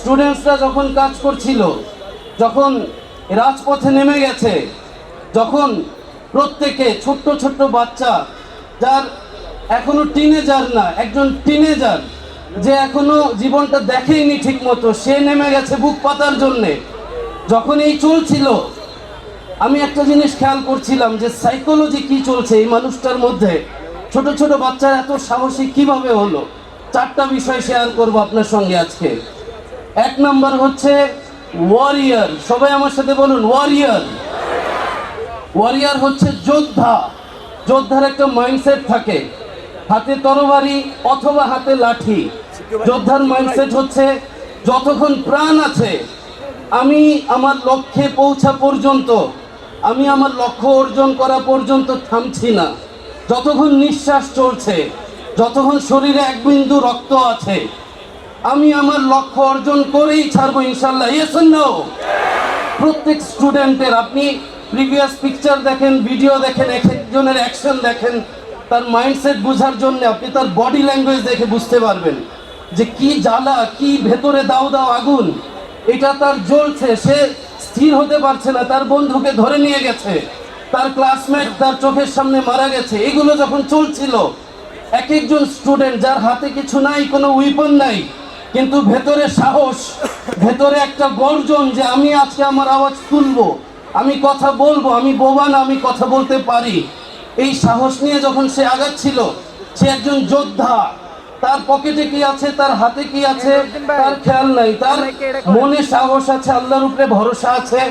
স্টুডেন্টসরা যখন কাজ করছিল, যখন রাজপথে নেমে গেছে, যখন প্রত্যেকে ছোট্ট ছোট্ট বাচ্চা, যার এখনো টিনেজার না, একজন টিনেজার যে এখনো জীবনটা দেখেইনি ঠিক মতো, সে নেমে গেছে বুক পাতার জন্যে। যখন এই চলছিল, আমি একটা জিনিস খেয়াল করছিলাম যে সাইকোলজি কি চলছে এই মানুষটার মধ্যে। ছোট ছোট বাচ্চারা এত সাহসী কিভাবে হলো? চারটা বিষয় শেয়ার করবো আপনার সঙ্গে আজকে। এক নাম্বার হচ্ছে ওয়ারিয়ার। সবাই আমার সাথে বলুন, ওয়ারিয়ার। ওয়ারিয়ার হচ্ছে যোদ্ধা। যোদ্ধার একটা মাইন্ডসেট থাকে, হাতে তরবারি অথবা হাতে লাঠি। যোদ্ধার মাইন্ডসেট হচ্ছে যতক্ষণ প্রাণ আছে আমি আমার লক্ষ্যে পৌঁছা পর্যন্ত, আমি আমার লক্ষ্য অর্জন করা পর্যন্ত থামছি না। যতক্ষণ নিঃশ্বাস চলছে, যতক্ষণ শরীরে এক বিন্দু রক্ত আছে, আমি আমার লক্ষ্য অর্জন করেই ছাড়বো ইনশাল্লাহ। Yes or no? প্রত্যেক স্টুডেন্টের আপনি প্রিভিয়াস পিকচার দেখেন, ভিডিও দেখেন, এক একজনের অ্যাকশন দেখেন, তার মাইন্ডসেট বোঝার জন্য আপনি তার বডি ল্যাঙ্গুয়েজ দেখে বুঝতে পারবেন যে কি জ্বালা, কি ভেতরে দাও দাও আগুন এটা তার জ্বলছে। সে স্থির হতে পারছে না, তার বন্ধুকে ধরে নিয়ে গেছে, তার ক্লাসমেট তার চোখের সামনে মারা গেছে। এগুলো যখন চলছিল, এক একজন স্টুডেন্ট যার হাতে কিছু নাই, কোনো উইপন নাই, কিন্তু ভেতরে সাহস, ভেতরে একটা গর্জন যে আমি আজকে আমার আওয়াজ তুলবো, আমি কথা বলবো, আমি বোবা না, আমি কথা বলতে পারি। এই সাহস নিয়ে যখন সে আগাচ্ছিল, সে একজন যোদ্ধা। তার পকেটে কি আছে, তার হাতে কি আছে, তার খেয়াল নাই। তার মনে সাহস আছে, আল্লাহর উপরে ভরসা আছে,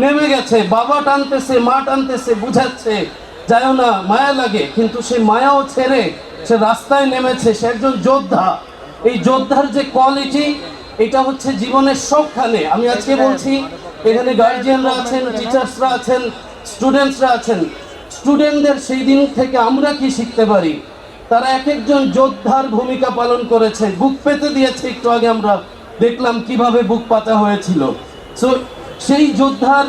নেমে গেছে। বাবা টানতেছে, মা টানতেছে, বুঝাচ্ছে যাও না, মায়া লাগে, কিন্তু সে মায়াও ছেড়ে সে রাস্তায় নেমেছে। সে একজন যোদ্ধা। এই যোদ্ধার যে কোয়ালিটি, এটা হচ্ছে জীবনের সবখানে। আমি আজকে বলছি, এখানে গার্জিয়ানরা আছেন, টিচার্সরা আছেন, স্টুডেন্টসরা আছেন। স্টুডেন্টদের সেই দিন থেকে আমরা কি শিখতে পারি? তারা এক একজন যোদ্ধার ভূমিকা পালন করেছে, বুক পেতে দিয়েছে। একটু আগে আমরা দেখলাম কিভাবে বুক পাতা হয়েছিল। সো সেই যোদ্ধার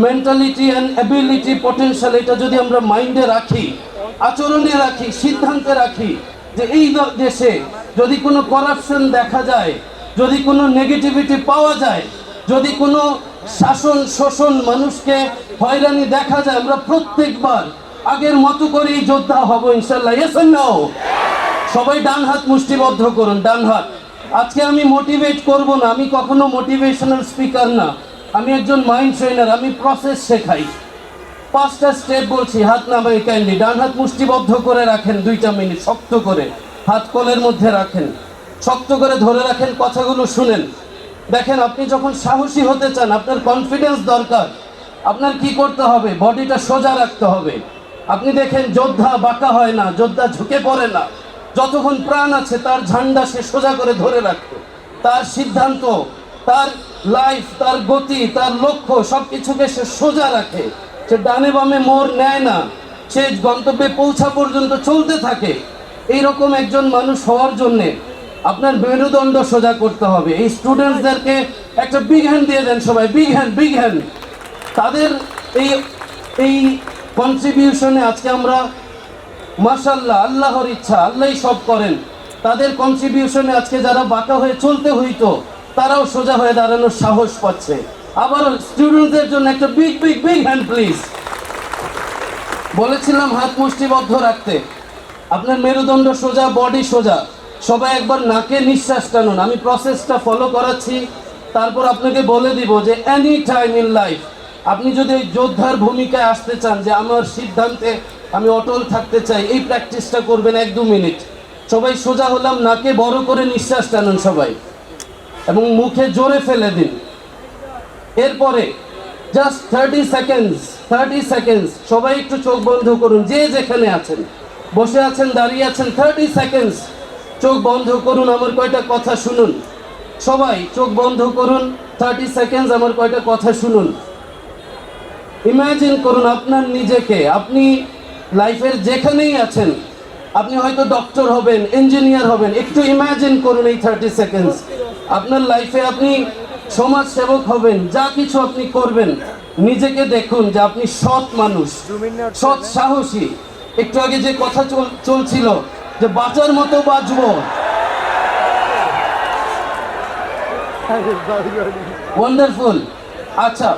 মেন্টালিটি অ্যান্ড অ্যাবিলিটি, পটেনশিয়াল, এটা যদি আমরা মাইন্ডে রাখি, আচরণে রাখি, সিদ্ধান্তে রাখি, যে এই দেশে যদি কোনো করাপশন দেখা যায়, যদি কোনো নেগেটিভিটি পাওয়া যায়, যদি কোনো শাসন শোষণ, মানুষকে হয়রানি দেখা যায়, আমরা প্রত্যেকবার আগের মতো করেই যোদ্ধা হব ইনশাল্লাহ। Yes or no? সবাই ডান হাত মুষ্টিবদ্ধ করুন, ডান হাত। আজকে আমি মোটিভেট করব না, আমি কখনো মোটিভেশনাল স্পিকার না, আমি একজন মাইন্ড ট্রেনার। আমি প্রসেস শেখাই। 5টা স্টেপ বলছি, হাত নামাই কাইন্ডলি। ডান হাত মুষ্টিবদ্ধ করে রাখেন 2 মিনিট, শক্ত করে হাত কোলের মধ্যে রাখেন, শক্ত করে ধরে রাখেন, কথাগুলো শুনেন। দেখেন, আপনি যখন সাহসী হতে চান, আপনার কনফিডেন্স দরকার। আপনার কি করতে হবে? বডিটা সোজা রাখতে হবে। আপনি দেখেন, যোদ্ধা বাঁকা হয় না, যোদ্ধা ঝুঁকে পড়ে না। যতক্ষণ প্রাণ আছে তার ঝান্ডা সে সোজা করে ধরে রাখে। তার সিদ্ধান্ত, তার লাইফ, তার গতি, তার লক্ষ্য, সবকিছুকে সে সোজা রাখে। সে ডানে বামে মোড় নেয় না, সে গন্তব্যে পৌঁছা পর্যন্ত চলতে থাকে। এইরকম একজন মানুষ হওয়ার জন্যে আপনার মেরুদণ্ড সোজা করতে হবে। এই স্টুডেন্টসদেরকে একটা বিগ হ্যান্ড দিয়ে দেন সবাই, বিগ হ্যান্ড, বিগ হ্যান্ড। তাদের এই কন্ট্রিবিউশনে আজকে আমরা মাশাআল্লাহ, আল্লাহর ইচ্ছা, আল্লাহই সব করেন। তাদের কন্ট্রিবিউশনে আজকে যারা বাঁকা হয়ে চলতে হইতো, তারাও সোজা হয়ে দাঁড়ানোর সাহস পাচ্ছে। আবার স্টুডেন্টদের জন্য একটা big big big hand please. বলেছিলাম হাত মুষ্টিবদ্ধ রাখতে, আপনার মেরুদণ্ড সোজা, বডি সোজা। সবাই একবার নাকে নিঃশ্বাস টানুন। আমি প্রসেসটা ফলো করাচ্ছি, তারপর আপনাকে বলে দিব যে এনি টাইম ইন লাইফ আপনি যদি এই যোদ্ধার ভূমিকায় আসতে চান, যে আমার সিদ্ধান্তে আমি অটল থাকতে চাই, এই প্র্যাকটিসটা করবেন 1-2 মিনিট। সবাই সোজা হলাম, নাকে বড় করে নিঃশ্বাস টানুন সবাই, এবং মুখে জোরে ফেলে দিন। এরপরে জাস্ট 30 সেকেন্ডস সবাই একটু চোখ বন্ধ করুন। যে যেখানে আছেন, বসে আছেন, দাঁড়িয়ে আছেন, 30 সেকেন্ডস চোখ বন্ধ করুন, আমার কয়টা কথা শুনুন। সবাই চোখ বন্ধ করুন, 30 সেকেন্ডস আমার কয়টা কথা শুনুন। ইমাজিন করুন আপনার নিজেকে, আপনি লাইফের যেখানেই আছেন, আপনি হয়তো ডক্টর হবেন, ইঞ্জিনিয়ার হবেন, একটু ইমাজিন করুন এই 30 সেকেন্ডস। আপনার লাইফে আপনি সমাজ সেবক হবেন, যা কিছু আপনি করবেন, নিজেকে দেখুন যে আপনি সৎ মানুষ, সৎ সাহসী। একটু আগে যে কথা চলছিল যে বাঁচার মতো বাঁচবো, ওয়ান্ডারফুল। আচ্ছা,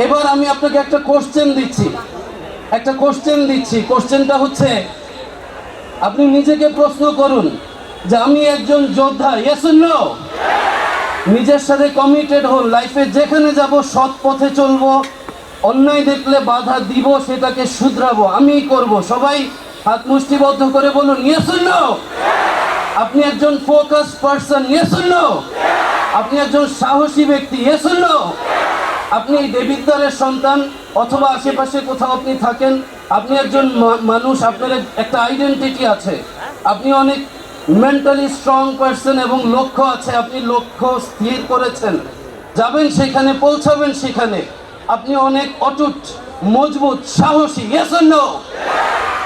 এবার আমি আপনাকে একটা কোশ্চেন দিচ্ছি, কোশ্চেনটা হচ্ছে, আপনি নিজেকে প্রশ্ন করুন যে আমি একজন যোদ্ধা, ইয়েস অর নো? নিজের সাথে কমিটেড হন, লাইফে যেখানে যাব সৎ পথে চলবো, অন্যায় দেখলে বাধা দিব, সেটাকে শুধরাবো, আমিই করব। সবাই হাত মুষ্টিবদ্ধ করে বলুন ইয়েস অর নো? আপনি একজন focus person, yes or no? আপনি একজন সাহসী ব্যক্তি, ইয়েস অর নো? আপনি দেবিদ্বারের সন্তান অথবা আশেপাশে কোথাও আপনি থাকেন, আপনি একজন মানুষ, আপনার একটা আইডেন্টিটি আছে, আপনি অনেক মেন্টালি স্ট্রং পারসন এবং লক্ষ্য আছে, আপনি লক্ষ্য স্থির করেছেন, যাবেন সেখানে, পৌঁছাবেন সেখানে, আপনি অনেক অটুট, মজবুত, সাহসী, ইয়েস অর নো?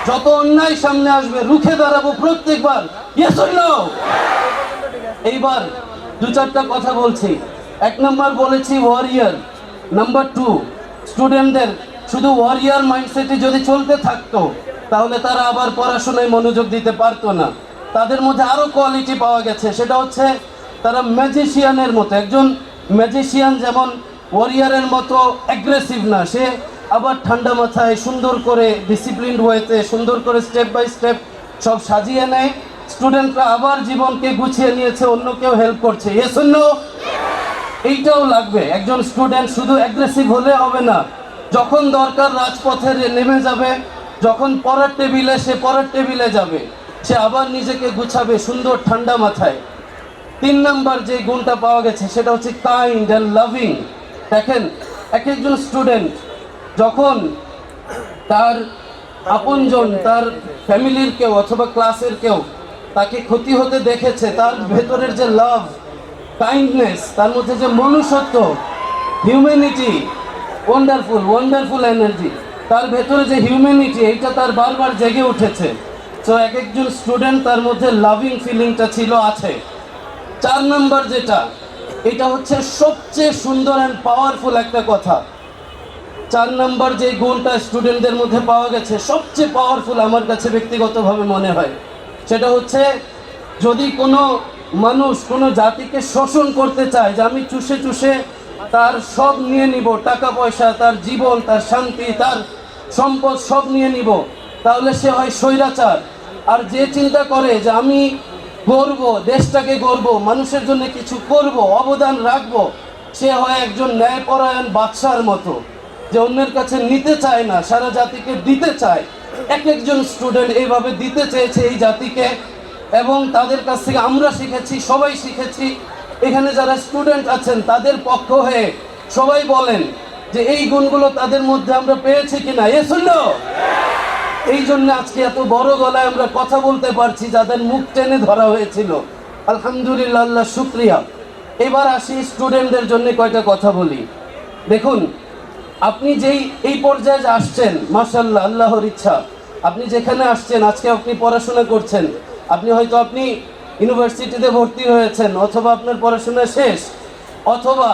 যত অন্যায় সামনে আসবে রুখে দাঁড়াবো প্রত্যেকবার, ইয়েস অর নো? এইবার দু চারটা কথা বলছি। এক নম্বর বলেছি ওয়ারিয়ার, নাম্বার 2, স্টুডেন্টদের শুধু ওয়ারিয়ার মাইন্ডসেটে যদি চলতে থাকতো তাহলে তারা আবার পড়াশোনায় মনোযোগ দিতে পারতো না। তাদের মধ্যে আরো কোয়ালিটি পাওয়া গেছে, সেটা হচ্ছে তারা ম্যাজিশিয়ানের মতো। একজন ম্যাজিশিয়ান যেমন ওয়ারিয়ারের মতো অ্যাগ্রেসিভ না, সে আবার ঠান্ডা মাথায় সুন্দর করে ডিসিপ্লিনড ওয়েতে সুন্দর করে স্টেপ বাই স্টেপ সব সাজিয়ে নেয়। স্টুডেন্টরা আবার জীবনকে গুছিয়ে নিয়েছে, অন্য কেউ হেল্প করছে, ইয়েস অর নো? এইটাও লাগবে। একজন স্টুডেন্ট শুধু অ্যাগ্রেসিভ হলে হবে না, যখন দরকার রাজপথে নেমে যাবে, যখন পড়ার টেবিলে সে পড়ার টেবিলে যাবে, সে আবার নিজেকে গুছাবে সুন্দর ঠান্ডা মাথায়। 3 নাম্বার যে গুণটা পাওয়া গেছে সেটা হচ্ছে কাইন্ড অ্যান্ড লাভিং। দেখেন, এক একজন স্টুডেন্ট যখন তার আপনজন, তার ফ্যামিলির কেউ অথবা ক্লাসের কেউ তাকে ক্ষতি হতে দেখেছে, তার ভেতরের যে লাভ, কাইন্ডনেস, তার মধ্যে যে মনুষ্যত্ব, হিউম্যানিটি, ওয়ান্ডারফুল এনার্জি, তার ভেতরে যে হিউম্যানিটি, এইটা তার বারবার জেগে উঠেছে। তো এক একজন স্টুডেন্ট তার মধ্যে লাভিং ফিলিংটা ছিল, আছে। 4 নাম্বার যেটা, এটা হচ্ছে সবচেয়ে সুন্দর অ্যান্ড পাওয়ারফুল একটা কথা। 4 নাম্বার যে গুণটা স্টুডেন্টদের মধ্যে পাওয়া গেছে, সবচেয়ে পাওয়ারফুল আমার কাছে ব্যক্তিগতভাবে মনে হয়, সেটা হচ্ছে যদি কোনো মানুষ কোনো জাতিকে শোষণ করতে চায়, যে আমি চুষে চুষে তার সব নিয়ে নিব, টাকা পয়সা, তার জীবন, তার শান্তি, তার সম্পদ সব নিয়ে নিব, তাহলে সে হয় স্বৈরাচার। আর যে চিন্তা করে যে আমি গড়ব, দেশটাকে গড়ব, মানুষের জন্য কিছু করব, অবদান রাখব, সে হয় একজন ন্যায়পরায়ণ বাদশার মতো, যে অন্যের কাছে নিতে চায় না, সারা জাতিকে দিতে চায়। এক একজন স্টুডেন্ট এইভাবে দিতে চেয়েছে এই জাতিকে, এবং তাদের কাছ থেকে আমরা শিখেছি, সবাই শিখেছি। এখানে যারা স্টুডেন্ট আছেন তাদের পক্ষ হয়ে সবাই বলেন যে এই গুণগুলো তাদের মধ্যে আমরা পেয়েছি কিনা, এ শুনলো? এই জন্য আজকে এত বড় গলায় আমরা কথা বলতে পারছি, যাদের মুখ টেনে ধরা হয়েছিল। আলহামদুলিল্লাহ, আল্লাহ শুক্রিয়া। এবার আসি স্টুডেন্টদের জন্য কয়টা কথা বলি। দেখুন, আপনি যেই এই পর্যায়ে আসছেন, মাশাআল্লাহ, আল্লাহর ইচ্ছা, আপনি যেখানে আসছেন, আজকে আপনি পড়াশোনা করছেন, আপনি ইউনিভার্সিটিতে ভর্তি হয়েছেন, অথবা আপনার পড়াশোনা শেষ, অথবা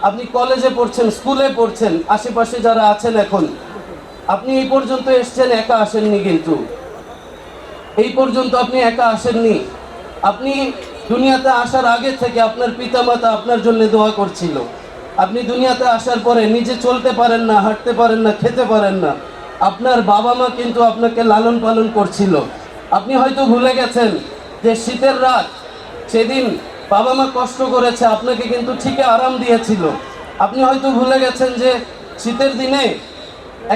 আপনি কলেজে পড়ছেন, স্কুলে পড়ছেন, আশেপাশে যারা আছেন এখন, আপনি এই পর্যন্ত এসছেন, একা আসেননি। কিন্তু এই পর্যন্ত আপনি একা আসেননি। আপনি দুনিয়াতে আসার আগে থেকে আপনার পিতামাতা আপনার জন্য দোয়া করছিল। আপনি দুনিয়াতে আসার পরে নিজে চলতে পারেন না, হাঁটতে পারেন না, খেতে পারেন না, আপনার বাবা মা কিন্তু আপনাকে লালন পালন করছিল। আপনি হয়তো ভুলে গেছেন যে শীতের রাত, সেদিন বাবা মা কষ্ট করেছে, আপনাকে কিন্তু ঠিকই আরাম দিয়েছিল। আপনি হয়তো ভুলে গেছেন যে শীতের দিনে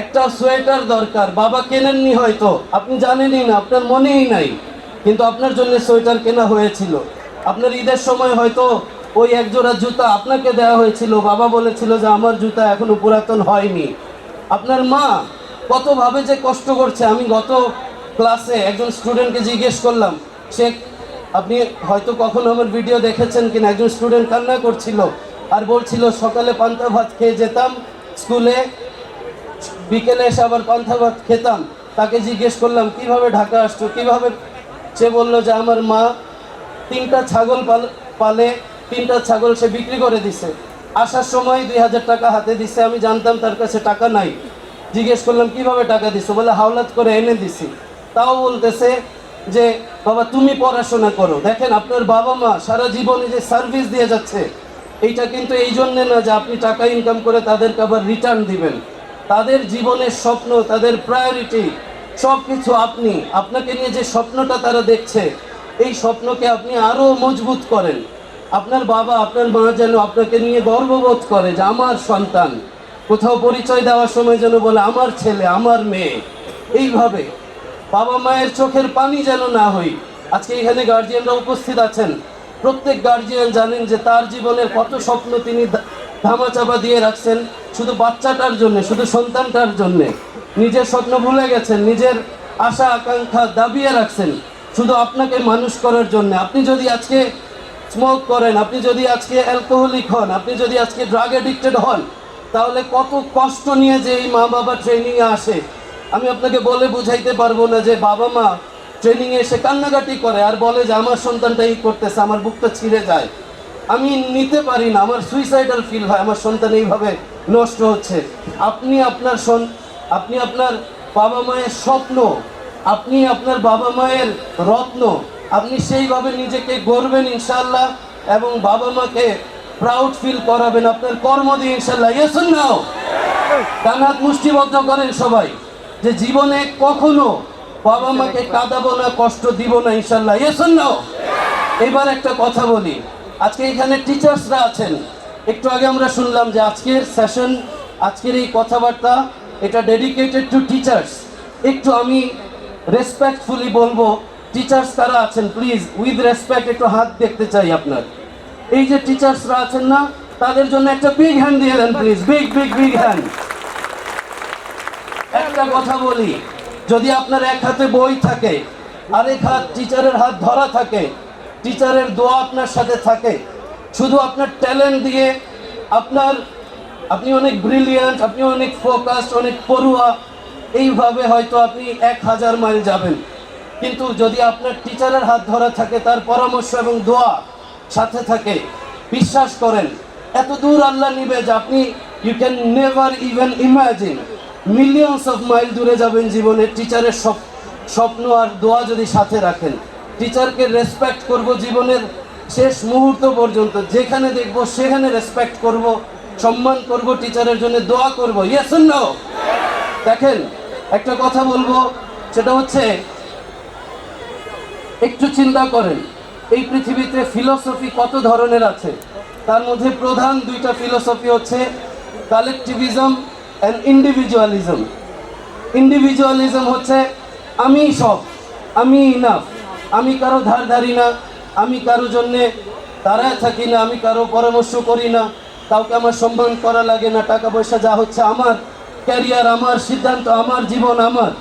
একটা সোয়েটার দরকার, বাবা কেনেননি, হয়তো আপনি জানেনই না, আপনার মনেই নাই, কিন্তু আপনার জন্য সোয়েটার কেনা হয়েছিল। আপনার ঈদের সময় হয়তো ওই একজোড়া জুতা আপনাকে দেওয়া হয়েছিল, বাবা বলেছিল যে আমার জুতা এখনো পুরাতন হয়নি। আপনার মা কতভাবে যে কষ্ট করছে। আমি গত ক্লাসে একজন স্টুডেন্টকে জিজ্ঞেস করলাম, সে, আপনি হয়তো কখনো আমার ভিডিও দেখেছেন কিনা, একজন স্টুডেন্ট কান্না করছিল আর বলছিল সকালে পান্তা ভাত খেয়ে যেতাম স্কুলে, বিকেলে এসে আবার পান্তা ভাত খেতাম। তাকে জিজ্ঞেস করলাম কিভাবে ঢাকা আসছো, কিভাবে? সে বলল যে আমার মা 3টা ছাগল পালে, 3টা ছাগল সে বিক্রি করে দিছে, আসার সময় 2000 টাকা হাতে দিছে। আমি জানতাম তার কাছে টাকা নাই। জিজ্ঞেস করলাম কিভাবে টাকা দিছো, বলে হাওলাত করে এনে দিছি। তাও বলতেছে যে বাবা তুমি পড়াশোনা করো। দেখেন, আপনার বাবা মা সারা জীবনে যে সার্ভিস দিয়ে যাচ্ছে, এইটা কিন্তু এই জন্যে না যে আপনি টাকা ইনকাম করে তাদেরকে আবার রিটার্ন দিবেন। তাদের জীবনের স্বপ্ন, তাদের প্রায়োরিটি সব কিছু আপনি, আপনাকে নিয়ে যে স্বপ্নটা তারা দেখছে, এই স্বপ্নকে আপনি আরও মজবুত করেন। আপনার বাবা, আপনার মা যেন আপনাকে নিয়ে গর্ববোধ করে যে আমার সন্তান, কোথাও পরিচয় দেওয়ার সময় যেন বলে আমার ছেলে, আমার মেয়ে। এইভাবে বাবা মায়ের চোখের পানি যেন না হই। আজকে এখানে গার্জিয়ানরা উপস্থিত আছেন, প্রত্যেক গার্জিয়ান জানেন যে তার জীবনের কত স্বপ্ন তিনি ধামাচাপা দিয়ে রাখছেন শুধু বাচ্চাটার জন্য, শুধু সন্তানটার জন্যে। নিজের স্বপ্ন ভুলে গেছেন, নিজের আশা আকাঙ্ক্ষা দাবিয়ে রাখছেন শুধু আপনাকে মানুষ করার জন্য। আপনি যদি আজকে স্মোক করেন, আপনি যদি আজকে অ্যালকোহলিক হন, আপনি যদি আজকে ড্রাগ এডিক্টেড হন, তাহলে কত কষ্ট নিয়ে যে এই মা বাবা ট্রেনিংয়ে আসে আমি আপনাকে বলে বুঝাইতে পারবো না। যে বাবা মা ট্রেনিংয়ে এসে কান্নাকাটি করে আর বলে যে আমার সন্তানটা এই করতেছে, আমার বুকটা ছিঁড়ে যায়, আমি নিতে পারি না, আমার সুইসাইডাল ফিল হয়, আমার সন্তান এইভাবে নষ্ট হচ্ছে। আপনি আপনার বাবা মায়ের স্বপ্ন, আপনি আপনার বাবা মায়ের রত্ন, আপনি সেইভাবে নিজেকে গড়বেন ইনশাআল্লাহ, এবং বাবা মাকে প্রাউড ফিল করাবেন আপনার কর্ম দিয়ে ইনশাআল্লাহ। Yes or no? ডান হাত মুষ্টিবদ্ধ করেন সবাই, যে জীবনে কখনো বাবা মাকে কাঁদাবো না, কষ্ট দিব না ইনশাআল্লাহ। Yes or no? এবার একটা কথা বলি, আজকে এখানে টিচার্সরা আছেন। একটু আগে আমরা শুনলাম যে আজকের সেশন, আজকের এই কথাবার্তা এটা ডেডিকেটেড টু টিচার্স। একটু আমি রেসপেক্টফুলি বলবো, টিচার্স কারা আছেন প্লিজ উইথ রেসপেক্ট একটু হাত দেখতে চাই আপনার। এই যে টিচার্সরা আছেন না, তাদের জন্য একটা বিগ হ্যান্ড দিয়ে দেন please, big big big hand. একটা কথা বলি, যদি আপনার এক হাতে বই থাকে, আরেক হাত টিচারের হাত ধরা থাকে, টিচারের দোয়া আপনার সাথে থাকে, শুধু আপনার ট্যালেন্ট দিয়ে আপনি অনেক ব্রিলিয়ান্ট, আপনি অনেক ফোকাসড, অনেক পড়ুয়া, এইভাবে হয়তো আপনি 1000 মাইল যাবেন। কিন্তু যদি আপনার টিচারের হাত ধরা থাকে, তার পরামর্শ এবং দোয়া সাথে থাকে, বিশ্বাস করেন এত দূর আল্লাহ নিবে যে আপনি you can never even imagine, millions of mile দূরে যাবেন জীবনে। টিচারের স্বপ্ন আর দোয়া যদি সাথে রাখেন, টিচারকে রেসপেক্ট করব জীবনের শেষ মুহূর্ত পর্যন্ত, যেখানে দেখব সেখানে রেসপেক্ট করব, সম্মান করব, টিচারের জন্য দোয়া করব। Yes or no? দেখেন একটা কথা বলবো, সেটা হচ্ছে একটু চিন্তা করেন এই পৃথিবীতে ফিলোসফি কত ধরনের আছে। তার মধ্যে প্রধান দুইটা ফিলোসফি হচ্ছে কালেকটিভিজম অ্যান্ড ইন্ডিভিজুয়ালিজম। ইন্ডিভিজুয়ালিজম হচ্ছে আমি সব, আমি ইনাফ, আমি কারো ধার ধারি না, আমি কারো জন্যে দাঁড়ায় থাকি না, আমি কারো পরামর্শ করি না, কাউকে আমার সম্মান করা লাগে না, টাকা পয়সা যা হচ্ছে আমার, ক্যারিয়ার আমার, সিদ্ধান্ত আমার, জীবন আমার।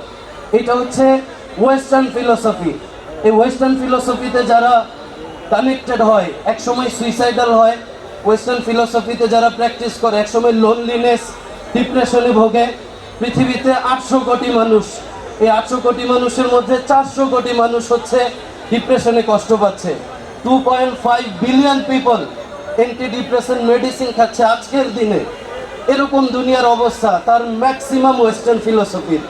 এটা হচ্ছে ওয়েস্টার্ন ফিলোসফি। এই ওয়েস্টার্ন ফিলোসফিতে যারা কানেক্টেড হয় একসময় সুইসাইডাল হয়, ওয়েস্টার্ন ফিলোসফিতে যারা প্র্যাকটিস করে একসময় লোনলিনেস, ডিপ্রেশনে ভোগে। পৃথিবীতে 800 কোটি মানুষ, এই 800 কোটি মানুষের মধ্যে 400 কোটি মানুষ হচ্ছে ডিপ্রেশনে কষ্ট পাচ্ছে। 2.5 billion people anti depression medicine খাচ্ছে আজকের দিনে। এরকম দুনিয়ার অবস্থা, তার ম্যাক্সিমাম ওয়েস্টার্ন ফিলোসফির,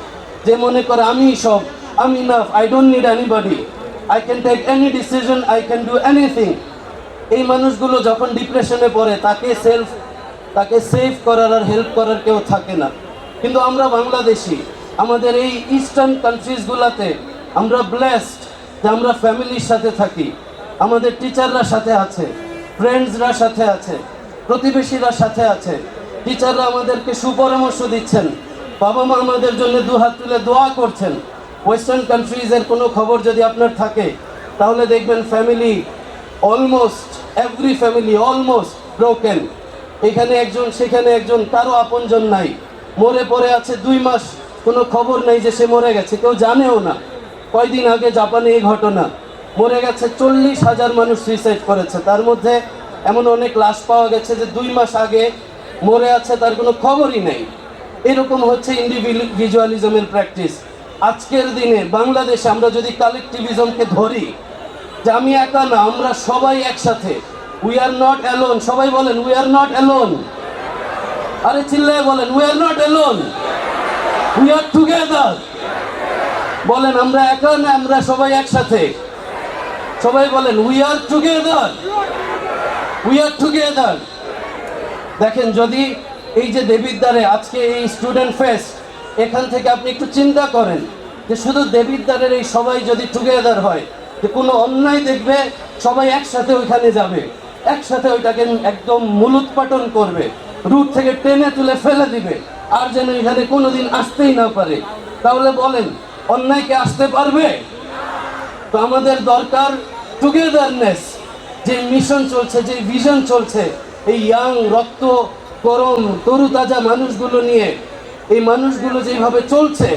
যে মনে করে আমি সব, আমি enough, I don't need anybody, I can take any decision, I can do anything. এই মানুষগুলো যখন ডিপ্রেশনে পড়ে তাকে সেভ করার আর হেল্প করার কেউ থাকে না। কিন্তু আমরা বাংলাদেশি, আমাদের এই ইস্টার্ন কান্ট্রিজগুলোতে আমরা ব্লেসড যে আমরা ফ্যামিলির সাথে থাকি, আমাদের টিচাররা সাথে আছে, ফ্রেন্ডসরা সাথে আছে, প্রতিবেশীরা সাথে আছে। টিচাররা আমাদেরকে সুপরামর্শ দিচ্ছেন, বাবা মা আমাদের জন্য দুহাত তুলে দোয়া করছেন। ওয়েস্টার্ন কান্ট্রিজের কোনো খবর যদি আপনার থাকে, তাহলে দেখবেন family almost every family almost broken. এখানে একজন, সেখানে একজন, কারো আপনজন নাই, মরে পড়ে আছে 2 মাস, কোনো খবর নেই যে সে মরে গেছে, কেউ জানেও না। কয়দিন আগে জাপানে এই ঘটনা, মরে গেছে 40,000 মানুষ সুইসাইড করেছে, তার মধ্যে এমন অনেক লাশ পাওয়া গেছে যে 2 মাস আগে মরে আছে, তার কোনো খবরই নেই। এরকম হচ্ছে ইন্ডিভিজুয়ালিজমের প্র্যাকটিস। আজকের দিনে বাংলাদেশে আমরা যদি কালেকটিভিজমকে ধরি, যে আমি একা না, আমরা সবাই একসাথে, উই আর নট অ্যালোন। সবাই বলেন উই আর নট অ্যালোন। আরে চিল্লায় বলেন we are not alone, we are together. বলেন আমরা একা না, আমরা সবাই একসাথে। সবাই বলেন we are together, we are together. দেখেন, যদি এই যে দেবিদ্বারে আজকে এই স্টুডেন্ট ফেস্ট, এখান থেকে আপনি একটু চিন্তা করেন যে শুধু দেবিদ্বারের এই সবাই যদি টুগেদার হয়, যে কোনো অন্যায় দেখবে সবাই একসাথে ওইখানে যাবে, একসাথে ওইটাকে একদম মূলোৎপাটন করবে, রুট থেকে টেনে তুলে ফেলে দিবে, আর যেন এখানে কোনোদিন আসতেই না পারে, তাহলে বলেন অন্যায়কে আসতে পারবে? তো আমাদের দরকার টুগেদারনেস। যে মিশন চলছে, যে ভিশন চলছে, এই ইয়াং রক্ত গরম তরুতাজা মানুষগুলো নিয়ে, এই মানুষগুলো যেভাবে চলছে,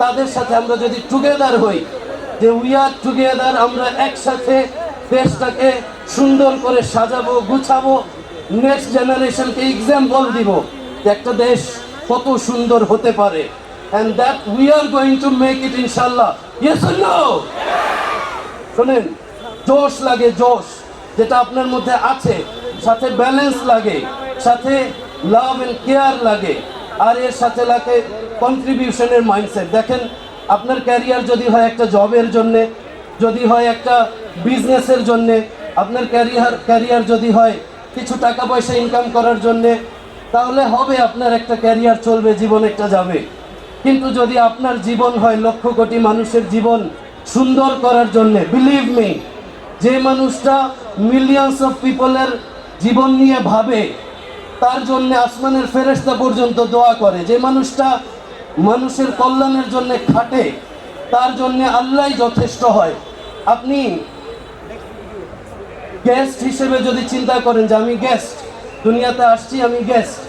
তাদের সাথে আমরা যদি টুগেদার হই, যে উই আর টুগেদার, আমরা একসাথে দেশটাকে সুন্দর করে সাজাবো, গুছাবো, নেক্সট জেনারেশনকে এক্সাম্পল দিব যে একটা দেশ কত সুন্দর হতে পারে, and that we are going to make it inshallah. Yes or no? শোনেন, জোশ লাগে, জোশ যেটা আপনার মধ্যে আছে, সাথে ব্যালেন্স লাগে, সাথে লাভ এন্ড কেয়ার লাগে, আর এর সাথে লাগে কন্ট্রিবিউশনের মাইন্ডসেট। দেখেন, আপনার ক্যারিয়ার যদি হয় একটা জবের জন্যে, যদি হয় একটা বিজনেসের জন্যে, আপনার ক্যারিয়ার যদি হয় কিছু টাকা পয়সা ইনকাম করার জন্যে, তাহলে হবে, আপনার একটা ক্যারিয়ার চলবে, জীবন একটা যাবে। কিন্তু যদি আপনার জীবন হয় লক্ষ কোটি মানুষের জীবন সুন্দর করার জন্যে, বিলিভ মি, যে মানুষটা মিলিয়ন্স অফ পিপলের জীবন নিয়ে ভাবে, তার জন্য আসমানের ফেরেশতা পর্যন্ত দোয়া করে, যে মানুষটা মানুষের কল্যাণের জন্য খাটে, তার জন্য আল্লাহই যথেষ্ট হয়। আপনি গেস্ট হিসেবে যদি চিন্তা করেন যে আমি গেস্ট, দুনিয়াতে আসছি, আমি গেস্ট,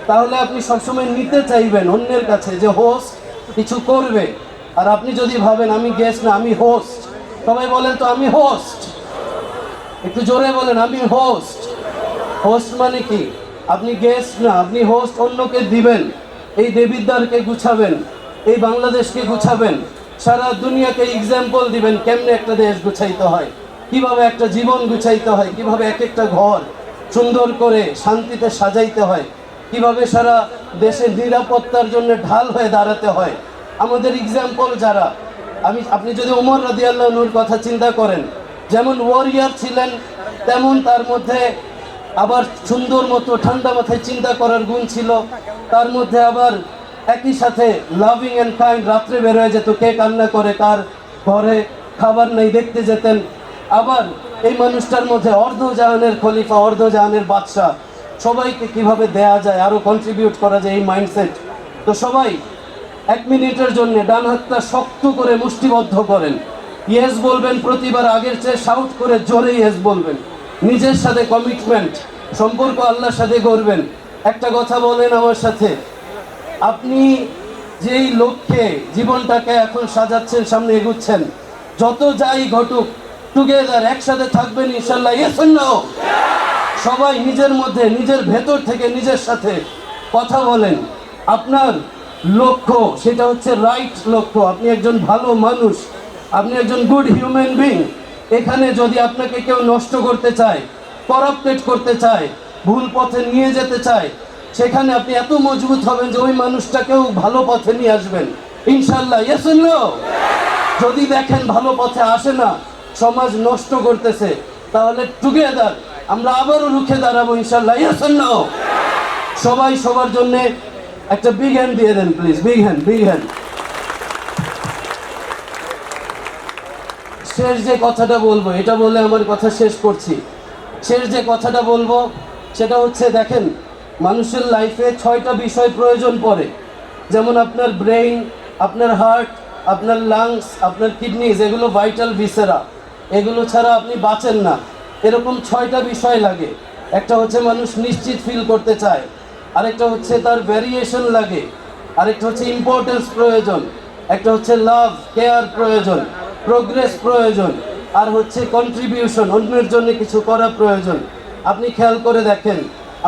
তাহলে আপনি সবসময় নিতে চাইবেন অন্যের কাছে যে হোস্ট কিছু করবে। আর আপনি যদি ভাবেন আমি গেস্ট না, আমি হোস্ট, সবাই বলেন তো আমি হোস্ট, একটু জোরে বলেন আমি হোস্ট। হোস্ট মানে কি? আপনি গেস্ট না, আপনি হোস্ট, অন্যকে দিবেন, এই দেবিদ্বারকে গুছাবেন, এই বাংলাদেশকে গুছাবেন, সারা দুনিয়াকে এক্সাম্পল দিবেন কেমনে একটা দেশ গুছাইতে হয়, কিভাবে একটা জীবন গুছাইতে হয়, কিভাবে এক একটা ঘর সুন্দর করে শান্তিতে সাজাইতে হয়, কিভাবে সারা দেশের নিরাপত্তার জন্য ঢাল হয়ে দাঁড়াতে হয়। আমাদের এক্সাম্পল যারা, আপনি যদি ওমর রাদিয়াল্লাহু আনহুর কথা চিন্তা করেন, যেমন ওয়ারিয়ার ছিলেন, তেমন তার মধ্যে আবার সুন্দর মতো ঠান্ডা মাথায় চিন্তা করার গুণ ছিল, তার মধ্যে আবার একই সাথে লাভিং অ্যান্ড কাইন্ড। রাত্রে বের হয়ে যেত, কে কান্না করে, কার ঘরে খাবার নেই, দেখতে যেতেন। আবার এই মানুষটার মধ্যে অর্ধজাহানের খলিফা, অর্ধজাহানের বাদশাহ, সবাইকে কিভাবে দেয়া যায়, আরও কন্ট্রিবিউট করা যায়, এই মাইন্ডসেট। তো সবাই এক মিনিটের জন্য ডান হাতটা শক্ত করে মুষ্টিবদ্ধ করেন, ইয়েস বলবেন, প্রতিবার আগের চেয়ে শাউট করে জোরে ইয়েস বলবেন, নিজের সাথে কমিটমেন্ট, সম্পর্ক আল্লাহর সাথে করবেন। একটা কথা বলেন আমার সাথে, আপনি যেই লক্ষ্যে জীবনটাকে এখন সাজাচ্ছেন, সামনে এগুচ্ছেন, যত যাই ঘটুক, টুগেদার একসাথে থাকবেন ইনশাল্লাহ। Yes or no? সবাই নিজের মধ্যে, নিজের ভেতর থেকে নিজের সাথে কথা বলেন, আপনার লক্ষ্য সেটা হচ্ছে রাইট লক্ষ্য, আপনি একজন ভালো মানুষ, আপনি একজন গুড হিউম্যান বিং। এখানে যদি আপনাকে কেউ নষ্ট করতে চায়, করাপ্টেড করতে চায়, ভুল পথে নিয়ে যেতে চায়, সেখানে আপনি এত মজবুত হবেন যে ওই মানুষটাকেও ভালো পথে নিয়ে আসবেন ইনশাল্লাহ। Yes or no? যদি দেখেন ভালো পথে আসে না, সমাজ নষ্ট করতেছে, তাহলে টুগেদার আমরা আবারও রুখে দাঁড়াবো ইনশাল্লাহ। Yes or no? সবাই সবার জন্য একটা বিগ হ্যান্ড দিয়ে দেন please, big hand, big hand. শেষ যে কথাটা বলবো, এটা বলে আমার কথা শেষ করছি। শেষ যে কথাটা বলবো সেটা হচ্ছে, দেখেন, মানুষের লাইফে 6টা বিষয় প্রয়োজন পড়ে, যেমন আপনার ব্রেইন, আপনার হার্ট, আপনার লাংস, আপনার কিডনিজ, এগুলো ভাইটাল ভিসেরা, এগুলো ছাড়া আপনি বাঁচেন না। এরকম 6টা বিষয় লাগে। একটা হচ্ছে মানুষ নিশ্চিত ফিল করতে চায়, আরেকটা হচ্ছে তার ভ্যারিয়েশন লাগে, আরেকটা হচ্ছে ইম্পর্টেন্স প্রয়োজন, একটা হচ্ছে লাভ কেয়ার প্রয়োজন, প্রোগ্রেস প্রয়োজন, আর হচ্ছে কন্ট্রিবিউশন, অন্যের জন্য কিছু করা প্রয়োজন। আপনি খেয়াল করে দেখেন,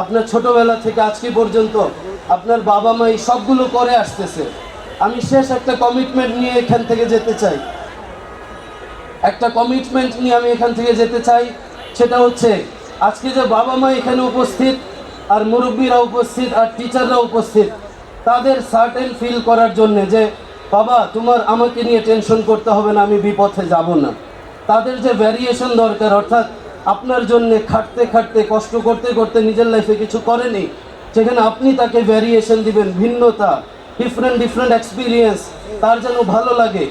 আপনার ছোটবেলা থেকে আজকে পর্যন্ত আপনার বাবা মা এই সবগুলো করে আসতেছে। আমি শেষ একটা কমিটমেন্ট নিয়ে এখান থেকে যেতে চাই, একটা কমিটমেন্ট নিয়ে আমি এখান থেকে যেতে চাই। সেটা হচ্ছে, আজকে যে বাবা মা এখানে উপস্থিত, আর মুরব্বীরা উপস্থিত, আর টিচাররা উপস্থিত, তাদের সার্টেন ফিল করার জন্যে যে বাবা তোমার আমাকে নিয়ে টেনশন করতে হবে না, আমি বিপথে যাব না। তাদের যে ভ্যারিয়েশন দরকার, অর্থাৎ আপনার জন্য খাটতে খাটতে কষ্ট করতে করতে নিজের লাইফে কিছু করেনি, সেখানে আপনি তাকে ভ্যারিয়েশন দিবেন, ভিন্নতা, ডিফারেন্ট ডিফারেন্ট এক্সপিরিয়েন্স, তার যেন ভালো লাগে।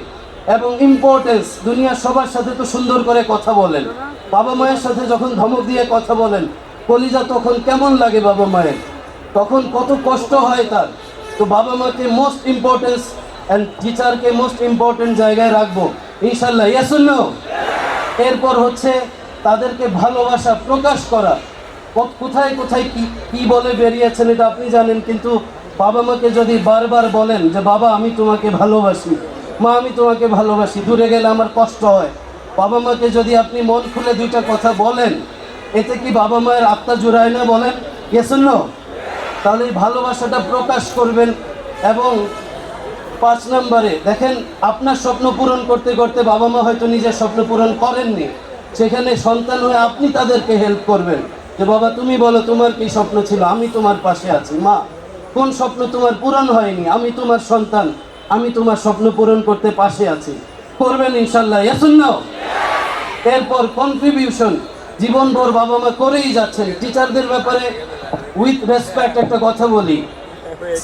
এবং ইম্পর্টেন্স, দুনিয়ার সবার সাথে তো সুন্দর করে কথা বলেন, বাবা মায়ের সাথে যখন ধমক দিয়ে কথা বলেন, কলিজা তখন কেমন লাগে বাবা মায়ের, তখন কত কষ্ট হয় তার। তো বাবা মাকে মোস্ট ইম্পর্টেন্স অ্যান্ড টিচারকে মোস্ট ইম্পর্টেন্ট জায়গায় রাখবো ইনশাল্লাহ, ইয়েস অর নো? এরপর হচ্ছে তাদেরকে ভালোবাসা প্রকাশ করা। কোথায় কোথায় কি কি বলে বেরিয়েছেন এটা আপনি জানেন, কিন্তু বাবা মাকে যদি বারবার বলেন যে বাবা আমি তোমাকে ভালোবাসি, মা আমি তোমাকে ভালোবাসি, দূরে গেলে আমার কষ্ট হয়, বাবা মাকে যদি আপনি মন খুলে দুইটা কথা বলেন, এতে কি বাবা মায়ের আত্মা জুড়ায় না? বলেন ইয়েস অর নো? তাহলে এই ভালোবাসাটা প্রকাশ করবেন। এবং 5 নম্বরে দেখেন, আপনার স্বপ্ন পূরণ করতে করতে বাবা মা হয়তো নিজের স্বপ্ন পূরণ করেননি, সেখানে সন্তান হয়ে আপনি তাদেরকে হেল্প করবেন যে বাবা তুমি বলো তোমার কি স্বপ্ন ছিল, আমি তোমার পাশে আছি। মা কোন স্বপ্ন তোমার পূরণ হয়নি, আমি তোমার সন্তান, আমি তোমার স্বপ্ন পূরণ করতে পাশে আছি। করবেন ইনশাল্লাহ, ইয়েস অর নো? এরপর কন্ট্রিবিউশন, জীবনভর বাবা মা করেই যাচ্ছেন। টিচারদের ব্যাপারে উইথ রেসপেক্ট একটা কথা বলি,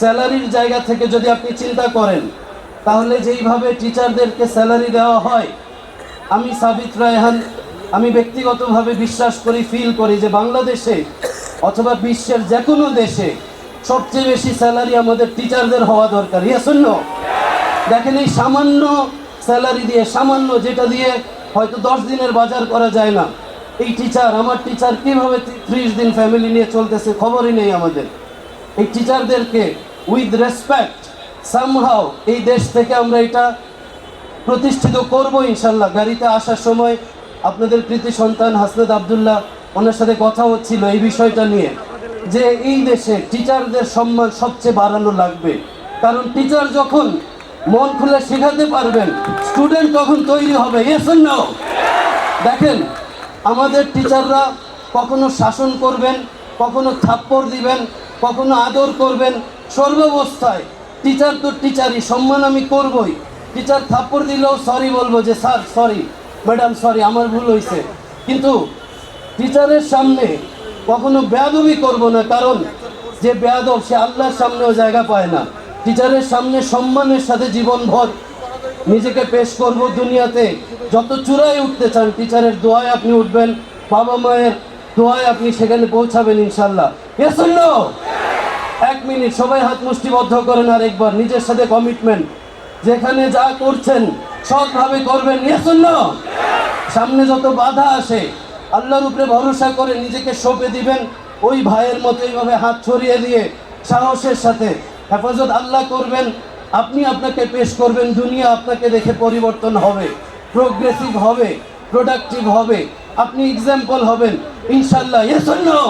স্যালারির জায়গা থেকে যদি আপনি চিন্তা করেন, তাহলে যেইভাবে টিচারদেরকে স্যালারি দেওয়া হয়, আমি সাবিত রায়হান, আমি ব্যক্তিগতভাবে বিশ্বাস করি, ফিল করি যে বাংলাদেশে অথবা বিশ্বের যে কোনো দেশে সবচেয়ে বেশি স্যালারি আমাদের টিচারদের হওয়া দরকার, ইয়েস অর নো? দেখেন এই সামান্য স্যালারি দিয়ে, সামান্য যেটা দিয়ে হয়তো 10 দিনের বাজার করা যায় না, এই টিচার, আমার টিচার কীভাবে 30 দিন ফ্যামিলি নিয়ে চলতেছে খবরই নেই আমাদের। এই টিচারদেরকে উইথ রেসপেক্ট সামহাও এই দেশ থেকে আমরা এটা প্রতিষ্ঠিত করব ইনশাল্লাহ। গাড়িতে আসার সময় আপনাদের কৃতি সন্তান হাসনাত আবদুল্লাহ, ওনার সাথে কথা হচ্ছিল এই বিষয়টা নিয়ে, যে এই দেশে টিচারদের সম্মান সবচেয়ে বাড়ানো লাগবে। কারণ টিচার যখন মন খুলে শেখাতে পারবেন, স্টুডেন্ট তখন তৈরি হবে, ইয়েস অর নো? দেখেন আমাদের টিচাররা কখনো শাসন করবেন, কখনো থাপ্পড় দিবেন, কখনো আদর করবেন, সর্বাবস্থায় টিচার তো টিচারই, সম্মান আমি করবই। টিচার থাপ্পড় দিলেও সরি বলবো যে স্যার সরি, ম্যাডাম সরি, আমার ভুল হয়েছে। কিন্তু টিচারের সামনে কখনো বেয়াদবি করব না, কারণ যে বেয়াদব সে আল্লাহর সামনেও জায়গা পায় না। টিচারের সামনে সম্মানের সাথে জীবনভর নিজেকে পেশ করব। দুনিয়াতে যত চূড়ায় উঠতে চান, টিচারের দোয়ায় আপনি উঠবেন, বাবা মায়ের দোয়ায় আপনি সেখানে পৌঁছাবেন ইনশাল্লাহ, ইয়েস অর নো? 1 মিনিট সবাই হাত মুষ্টিবদ্ধ করেন, আর একবার নিজের সাথে কমিটমেন্ট, যেখানে যা করছেন সৎভাবে করবেন, ইয়েস অর নো? সামনে যত বাধা আসে আল্লাহর উপরে ভরসা করে নিজেকে সঁপে দিবেন, ওই ভাইয়ের মতো এইভাবে হাত ছড়িয়ে দিয়ে সাহসের সাথে হেফাজত আল্লাহ করবেন। আপনি আপনাকে পেশ করবেন, দুনিয়া আপনাকে দেখে পরিবর্তন হবে, প্রোগ্রেসিভ হবে, প্রোডাক্টিভ হবে, আপনি এক্সাম্পল হবেন ইনশাল্লাহ, ইয়েস অর নো?